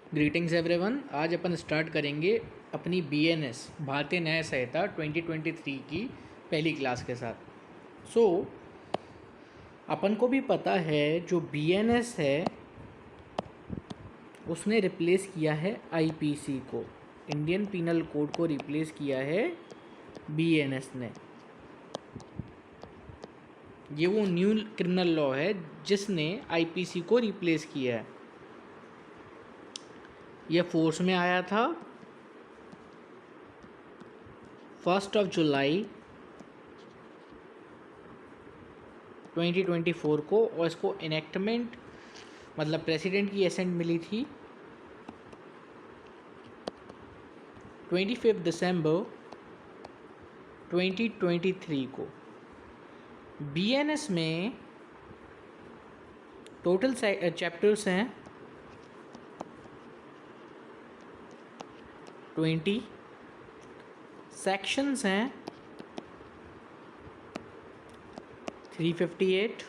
Greetings everyone. आज अपन start करेंगे अपनी BNS भारतीय न्याय संहिता 2023 की पहली क्लास के साथ। अपन को भी पता है जो BNS है उसने रिप्लेस किया है IPC को, इंडियन पीनल कोड को रिप्लेस किया है BNS ने। ये वो न्यू क्रिमिनल लॉ है जिसने IPC को रिप्लेस किया है। यह फोर्स में आया था 1 जुलाई 2024 को, और इसको इनेक्टमेंट मतलब प्रेसिडेंट की एसेंट मिली थी 25 दिसंबर 2023 को। BNS में टोटल चैप्टर्स हैं 20, सेक्शंस हैं 358।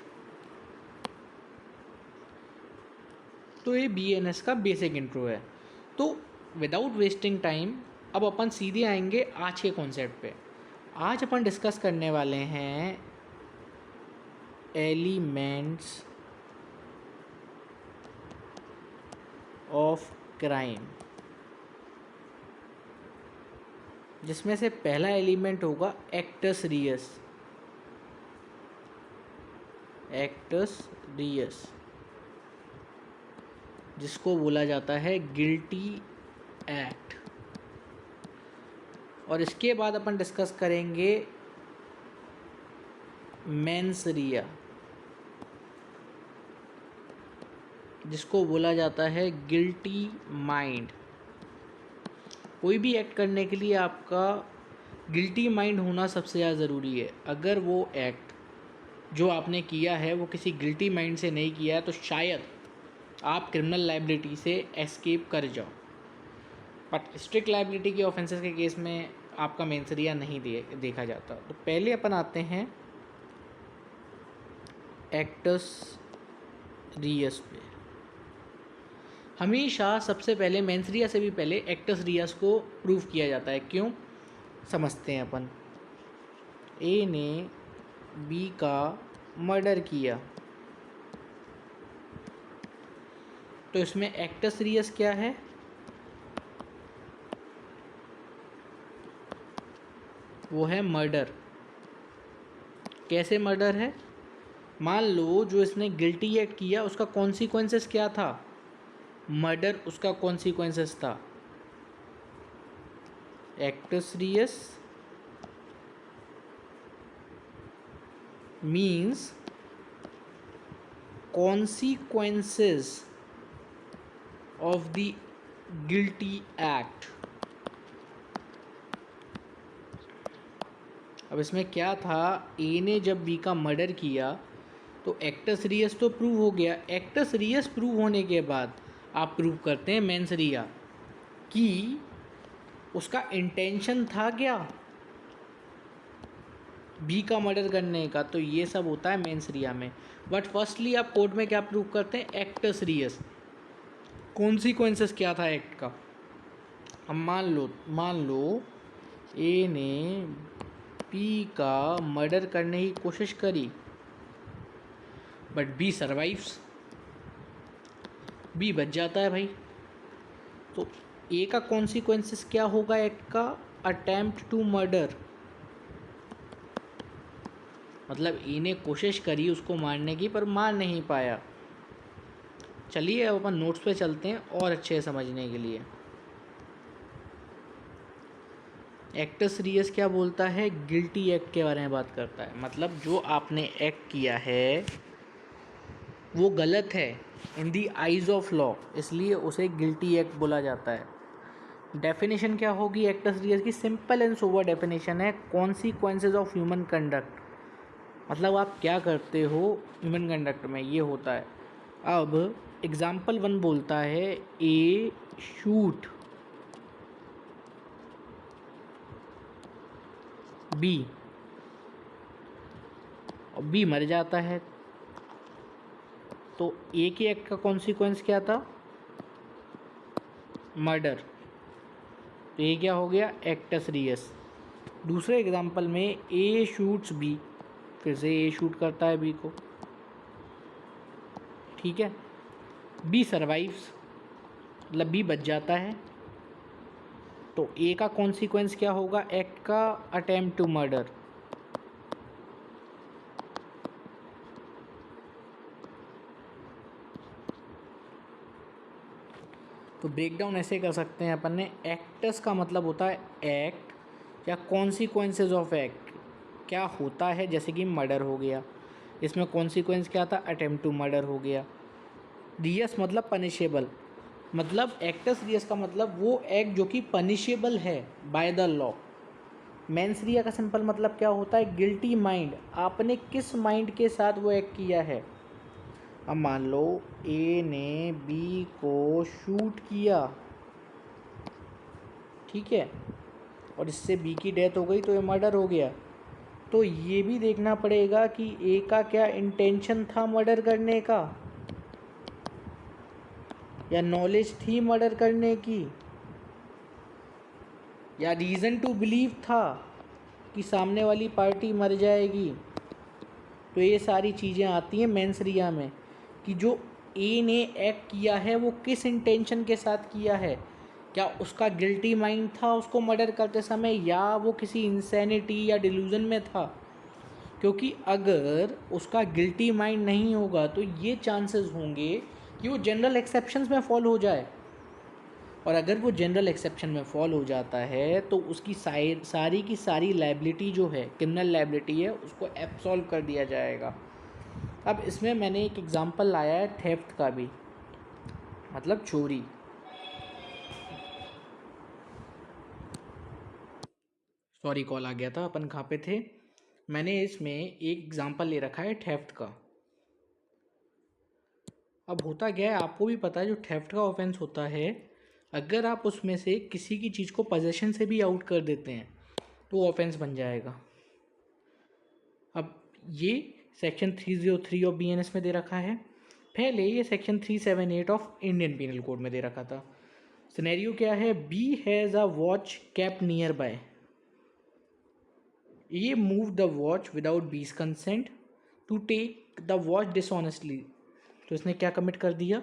तो ये BNS का बेसिक इंट्रो है। तो विदाउट वेस्टिंग टाइम अब अपन सीधे आएंगे आज के कॉन्सेप्ट पे। आज अपन डिस्कस करने वाले हैं एलिमेंट्स ऑफ क्राइम, जिसमें से पहला एलिमेंट होगा एक्टस रियस। एक्टस रियस जिसको बोला जाता है गिल्टी एक्ट। और इसके बाद अपन डिस्कस करेंगे मेंस रिया, जिसको बोला जाता है गिल्टी माइंड। कोई भी एक्ट करने के लिए आपका गिल्टी माइंड होना सबसे ज़्यादा ज़रूरी है। अगर वो एक्ट जो आपने किया है वो किसी गिल्टी माइंड से नहीं किया है तो शायद आप क्रिमिनल लायबिलिटी से एस्केप कर जाओ। बट स्ट्रिक्ट लायबिलिटी के ऑफेंसेस के केस में आपका मेंस रिया नहीं देखा जाता। तो पहले अपन आते हैं एक्टस रियस पे। हमेशा सबसे पहले मेंस रिया से भी पहले एक्टस रियस को प्रूव किया जाता है। क्यों, समझते हैं अपन। ए ने बी का मर्डर किया तो इसमें एक्टस रियस क्या है? वो है मर्डर। कैसे मर्डर है? मान लो जो इसने गिल्टी एक्ट किया उसका कॉन्सिक्वेंसेस क्या था? मर्डर उसका कॉन्सिक्वेंसेस था। Actus reus means consequences of the guilty act. अब इसमें क्या था, ए ने जब बी का मर्डर किया तो एक्टस रियस तो प्रूव हो गया। एक्टस रियस प्रूव होने के बाद आप प्रूव करते हैं मेंस रिया कि उसका इंटेंशन था क्या, बी का मर्डर करने का। तो ये सब होता है मेंस रिया में। बट फर्स्टली आप कोर्ट में क्या प्रूव करते हैं? एक्टस रियस। कॉन्सिक्वेंसेस क्या था एक्ट का? अब मान लो ए ने बी का मर्डर करने की कोशिश करी बट बी सर्वाइव्स, बी बच जाता है भाई। तो ए का कॉन्सिक्वेंसेस क्या होगा एक्ट का? Attempt to murder. मतलब ए ने कोशिश करी उसको मारने की पर मार नहीं पाया। चलिए अब अपन नोट्स पे चलते हैं और अच्छे समझने के लिए। एक्टस रियस क्या बोलता है? गिल्टी एक्ट के बारे में बात करता है। मतलब जो आपने एक्ट किया है वो गलत है इन दी आइज ऑफ लॉ, इसलिए उसे गिल्टी एक्ट बोला जाता है। डेफिनेशन क्या होगी एक्टस रियस की? सिंपल एंड सोबर डेफिनेशन है, कॉन्सिक्वेंसेज ऑफ ह्यूमन कंडक्ट। मतलब आप क्या करते हो ह्यूमन कंडक्ट में, ये होता है। अब एग्जाम्पल 1 बोलता है ए शूट बी और बी मर जाता है। तो ए के एक्ट का कॉन्सिक्वेंस क्या था? मर्डर। तो ये क्या हो गया, एक्टस रियस। दूसरे एग्जाम्पल में ए शूट्स बी, फिर से ए शूट करता है बी को, ठीक है। बी सर्वाइव्स, मतलब बी बच जाता है। तो ए का कॉन्सिक्वेंस क्या होगा, एक्ट का, अटेम्प्ट टू मर्डर। तो ब्रेक डाउन ऐसे कर सकते हैं अपन ने, एक्टस का मतलब होता है एक्ट या कॉन्सिक्वेंसेज ऑफ एक्ट, क्या होता है, जैसे कि मर्डर हो गया, इसमें कॉन्सिक्वेंस क्या था, अटेम्प्ट टू मर्डर हो गया। रियस मतलब पनिशेबल, मतलब एक्टस रियस का मतलब वो एक्ट जो कि पनिशेबल है बाय द लॉ। मेंस रिया का सिंपल मतलब क्या होता है, गिल्टी माइंड, आपने किस माइंड के साथ वो एक्ट किया है। अब मान लो ए ने बी को शूट किया, ठीक है, और इससे बी की डेथ हो गई, तो ये मर्डर हो गया। तो ये भी देखना पड़ेगा कि ए का क्या इंटेंशन था मर्डर करने का, या नॉलेज थी मर्डर करने की, या रीज़न टू बिलीव था कि सामने वाली पार्टी मर जाएगी। तो ये सारी चीज़ें आती हैं मेंसरिया में, कि जो ए ने एक्ट किया है वो किस इंटेंशन के साथ किया है, क्या उसका गिल्टी माइंड था उसको मर्डर करते समय, या वो किसी इंसैनिटी या डिल्यूजन में था। क्योंकि अगर उसका गिल्टी माइंड नहीं होगा तो ये चांसेस होंगे कि वो जनरल एक्सेप्शंस में फॉल हो जाए, और अगर वो जनरल एक्सेप्शन में फॉल हो जाता है तो उसकी सारी की सारी लाइबिलिटी जो है, क्रिमिनल लाइबिलिटी है, उसको एब्सॉल्व कर दिया जाएगा। अब इसमें मैंने एक एग्जांपल लाया है थेफ्ट का भी, मतलब चोरी। सॉरी कॉल आ गया था, अपन कहाँ पे थे। मैंने इसमें एक एग्जांपल ले रखा है थेफ्ट का। अब होता क्या है, आपको भी पता है, जो थेफ्ट का ऑफेंस होता है, अगर आप उसमें से किसी की चीज़ को पोजेशन से भी आउट कर देते हैं तो वो ऑफेंस बन जाएगा। अब ये सेक्शन 303 ऑफ BNS में दे रखा है, पहले ये section 378 of Indian penal code में दे रखा था। सिनेरियो क्या है, B has a watch kept near by, ये move the watch without B's consent to take the watch dishonestly. तो इसने क्या कमिट कर दिया,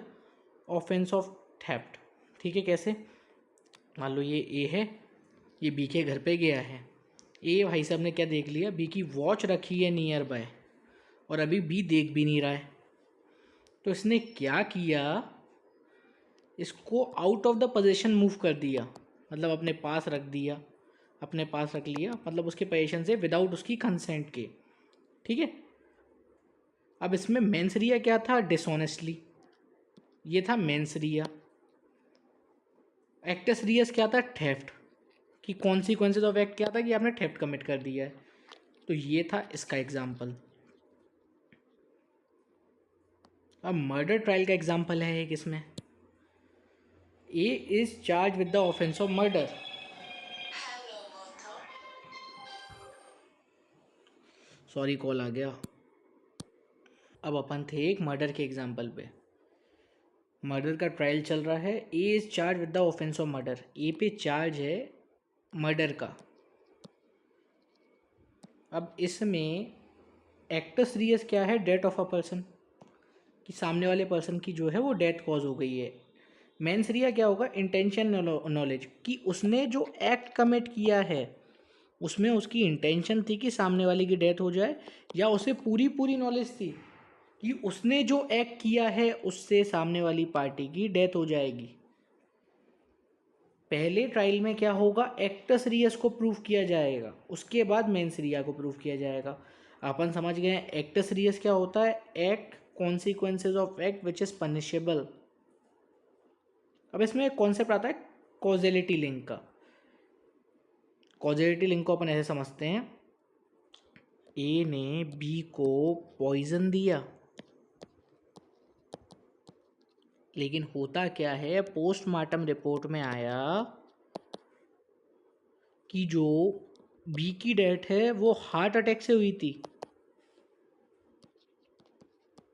ऑफेंस ऑफ थेफ्ट, ठीक है। कैसे, मान लो ये ए है, ये बी के घर पे गया है, ए भाई साहब ने क्या देख लिया, बी की वॉच रखी है नियर बाय, और अभी बी देख भी नहीं रहा है। तो इसने क्या किया, इसको out of the position move कर दिया, मतलब अपने पास रख दिया, अपने पास रख लिया, मतलब उसके पोजीशन से विदाउट उसकी कंसेंट के, ठीक है। अब इसमें मेंसरिया क्या था, डिसऑनेस्टली, ये था मेंसरिया। एक्टस रियस क्या था, थेफ्ट, कि कॉन्सिक्वेंसेज ऑफ एक्ट क्या था, कि आपने थेफ्ट कमिट कर दिया है। तो ये था इसका एग्जाम्पल। अब मर्डर ट्रायल का एग्जाम्पल है एक इसमें, A is charge with the offence of murder. Sorry call आ गया। अब अपन थे एक मर्डर के एग्जाम्पल पे, मर्डर का ट्रायल चल रहा है, A is charge with the offence of murder, A पे चार्ज है मर्डर का। अब इसमें एक्टस रियस क्या है, डेथ ऑफ अ पर्सन, कि सामने वाले पर्सन की जो है वो डेथ कॉज हो गई है। मेंस रिया क्या होगा, इंटेंशन नॉलेज, कि उसने जो एक्ट कमिट किया है उसमें उसकी इंटेंशन थी कि सामने वाले की डेथ हो जाए, या उसे पूरी पूरी नॉलेज थी कि उसने जो एक्ट किया है उससे सामने वाली पार्टी की डेथ हो जाएगी। पहले ट्रायल में क्या होगा, एक्टस रियस को प्रूव किया जाएगा, उसके बाद मेंस रिया को प्रूव किया जाएगा। अपन समझ गए हैं एक्टस रियस क्या होता है, act consequences of act which is punishable. अब इसमें एक कॉन्सेप्ट आता है कॉजेलिटी लिंक का। कॉजेलिटी लिंक को अपन ऐसे समझते हैं, ए ने बी को पॉइजन दिया, लेकिन होता क्या है, पोस्टमार्टम रिपोर्ट में आया कि जो बी की डेथ है वो हार्ट अटैक से हुई थी।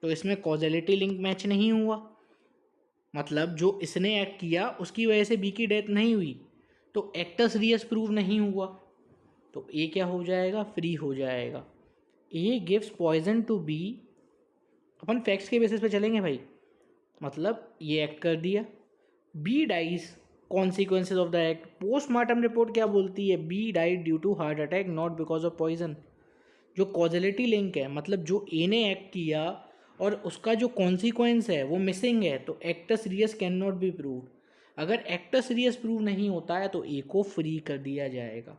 तो इसमें कॉजेलिटी लिंक मैच नहीं हुआ। मतलब जो इसने एक्ट किया उसकी वजह से बी की डेथ नहीं हुई, तो एक्टस रियस प्रूव नहीं हुआ, तो ए क्या हो जाएगा, फ्री हो जाएगा। A gives poison to B, अपन फैक्ट्स के बेसिस पे चलेंगे भाई, मतलब ये एक्ट कर दिया, B dies, consequences of the act. Postmortem report क्या बोलती है, B died due to heart attack not because of poison. जो कॉजलिटी लिंक है, मतलब जो ए ने एक्ट किया और उसका जो कॉन्सिक्वेंस है वो मिसिंग है, तो actus reus can not be proved. अगर एक्टस रियस प्रूव नहीं होता है तो ए को फ्री कर दिया जाएगा।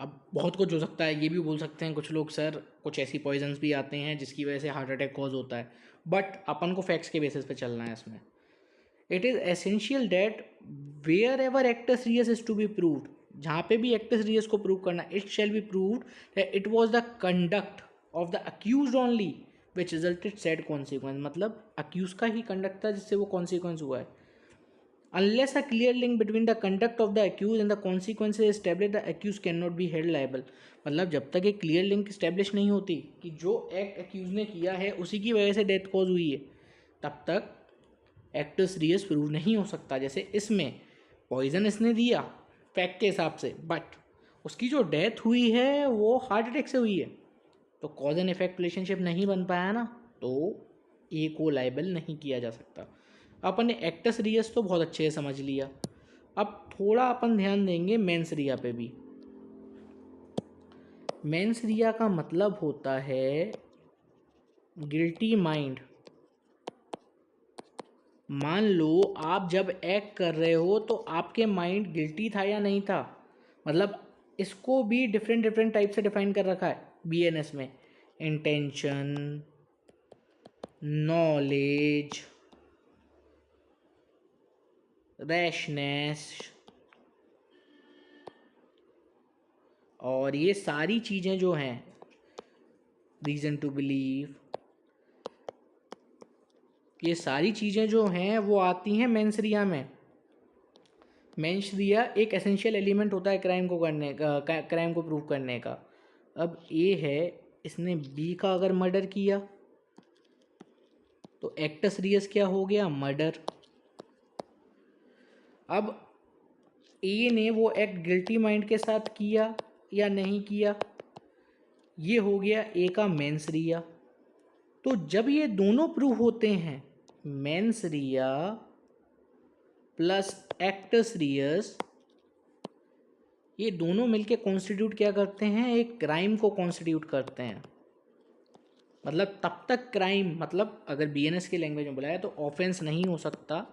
अब बहुत कुछ हो सकता है, ये भी बोल सकते हैं कुछ लोग, सर कुछ ऐसी पॉइजन्स भी आते हैं जिसकी वजह से हार्ट अटैक कॉज होता है, बट अपन को फैक्ट्स के बेसिस पे चलना है इसमें। It is essential that wherever actus reus is to be proved, जहाँ पे भी एक्टस रियस को प्रूव करना, it shall be proved that it was the conduct of the accused only which resulted said consequence, मतलब accused का ही conduct था जिससे वो कॉन्सिक्वेंस हुआ है। Unless a clear link between the conduct of the accused and the consequences is established, the accused cannot be held liable। मतलब जब तक एक क्लियर लिंक इस्टेब्लिश नहीं होती कि जो एक्ट एक्यूज ने किया है उसी की वजह से डेथ कॉज हुई है, तब तक एक्टस रियस प्रूव नहीं हो सकता। जैसे इसमें पॉइजन इसने दिया फैक्ट के हिसाब से, बट उसकी जो डेथ हुई है वो हार्ट अटैक से हुई है, तो कॉज एंड इफेक्ट रिलेशनशिप नहीं बन पाया ना, तो ए को लाइबल नहीं किया जा सकता। अपन ने एक्टस रियस तो बहुत अच्छे से समझ लिया, अब थोड़ा अपन ध्यान देंगे मेंस रिया पे भी। मेंस रिया का मतलब होता है गिल्टी माइंड। मान लो आप जब एक्ट कर रहे हो तो आपके माइंड गिल्टी था या नहीं था, मतलब इसको भी डिफरेंट डिफरेंट टाइप से डिफाइन कर रखा है बीएनएस में। इंटेंशन, नॉलेज, रैशनेस, और ये सारी चीज़ें जो हैं, रीज़न टू बिलीव, ये सारी चीज़ें जो हैं वो आती हैं मेंस रिया में। मेंस रिया एक एसेंशियल एलिमेंट होता है क्राइम को करने का, क्राइम को प्रूव करने का। अब ए है, इसने बी का अगर मर्डर किया तो एक्टस रियस क्या हो गया, मर्डर। अब ए ने वो एक्ट गिल्टी माइंड के साथ किया या नहीं किया, ये हो गया ए का मेंस रिया। तो जब ये दोनों प्रूव होते हैं, मेंस रिया प्लस एक्टस रियस, ये दोनों मिलके कॉन्स्टिट्यूट क्या करते हैं, एक क्राइम को कॉन्स्टिट्यूट करते हैं। मतलब तब तक क्राइम, मतलब अगर बीएनएस के लैंग्वेज में बुलाया तो ऑफेंस नहीं हो सकता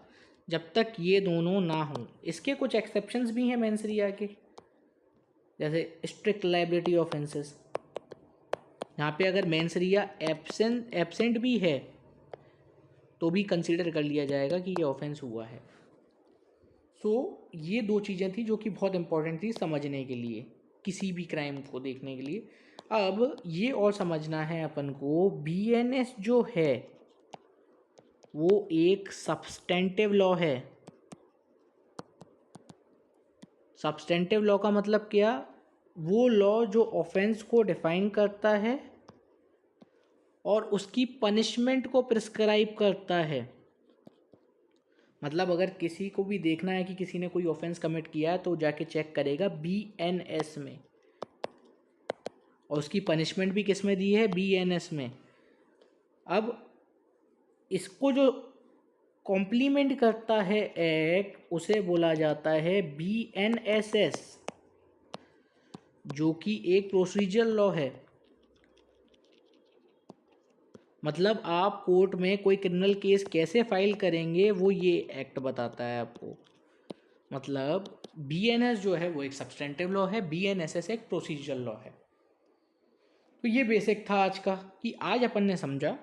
जब तक ये दोनों ना हों। इसके कुछ एक्सेप्शंस भी हैं मेंस रिया के, जैसे स्ट्रिक्ट लाइबिलिटी ऑफेंसेस। यहाँ पे अगर मेंस रिया एब्सेंट भी है तो भी कंसीडर कर लिया जाएगा कि ये ऑफेंस हुआ है। सो ये दो चीज़ें थी जो कि बहुत इंपॉर्टेंट थी समझने के लिए, किसी भी क्राइम को देखने के लिए। अब ये और समझना है अपन को, बीएनएस जो है वो एक सब्सटेंटिव लॉ है। सब्सटेंटिव लॉ का मतलब क्या, वो लॉ जो ऑफेंस को डिफाइन करता है और उसकी पनिशमेंट को प्रिस्क्राइब करता है। मतलब अगर किसी को भी देखना है कि किसी ने कोई ऑफेंस कमिट किया है तो जाके चेक करेगा बीएनएस में, और उसकी पनिशमेंट भी किस में दी है, बीएनएस में। अब इसको जो कॉम्प्लीमेंट करता है एक्ट, उसे बोला जाता है बीएनएसएस, जो कि एक प्रोसीजरल लॉ है। मतलब आप कोर्ट में कोई क्रिमिनल केस कैसे फाइल करेंगे वो ये एक्ट बताता है आपको। मतलब बीएनएस जो है वो एक सब्सटेंटिव लॉ है, बीएनएसएस एक प्रोसीजरल लॉ है। तो ये बेसिक था आज का, कि आज अपन ने समझा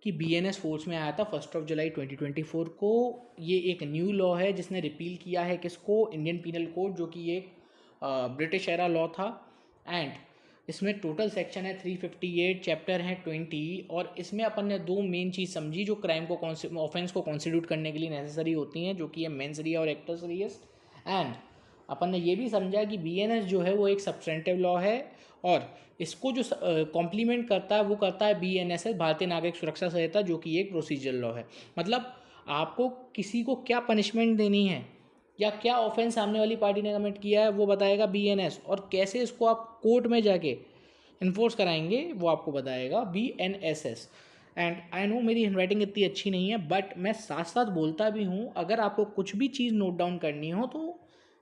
कि बीएनएस फोर्स में आया था 1 जुलाई 2024 को। ये एक न्यू लॉ है जिसने रिपील किया है किसको, इंडियन पीनल कोड, जो कि एक ब्रिटिश एरा लॉ था। एंड इसमें टोटल सेक्शन है 358, चैप्टर है 20, और इसमें अपन ने दो मेन चीज़ समझी जो क्राइम को ऑफेंस को कॉन्स्टिट्यूट करने के लिए नेसेसरी होती हैं, जो कि है मेंस रिया और एक्टस रियस। एंड अपन ने ये भी समझा कि BNS जो है वो एक सब्सटेंटिव लॉ है और इसको जो कॉम्प्लीमेंट करता है वो करता है BNSS, भारतीय नागरिक सुरक्षा संहिता, जो कि एक प्रोसीजर लॉ है। मतलब आपको किसी को क्या पनिशमेंट देनी है या क्या ऑफेंस सामने वाली पार्टी ने कमिट किया है वो बताएगा BNS, और कैसे इसको आप कोर्ट में जाके इन्फोर्स कराएंगे वो आपको बताएगा BNSS। एंड आई नो मेरी हैंडराइटिंग इतनी अच्छी नहीं है, बट मैं साथ साथ बोलता भी हूँ। अगर आपको कुछ भी चीज़ नोट डाउन करनी हो तो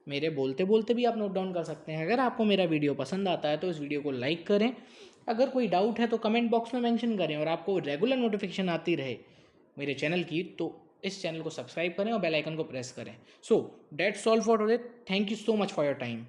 मेरे बोलते बोलते भी आप नोट डाउन कर सकते हैं। अगर आपको मेरा वीडियो पसंद आता है तो इस वीडियो को लाइक करें, अगर कोई डाउट है तो कमेंट बॉक्स में मेंशन करें, और आपको रेगुलर नोटिफिकेशन आती रहे मेरे चैनल की तो इस चैनल को सब्सक्राइब करें और बेल आइकन को प्रेस करें। So that's all for today. Thank you so much for your time.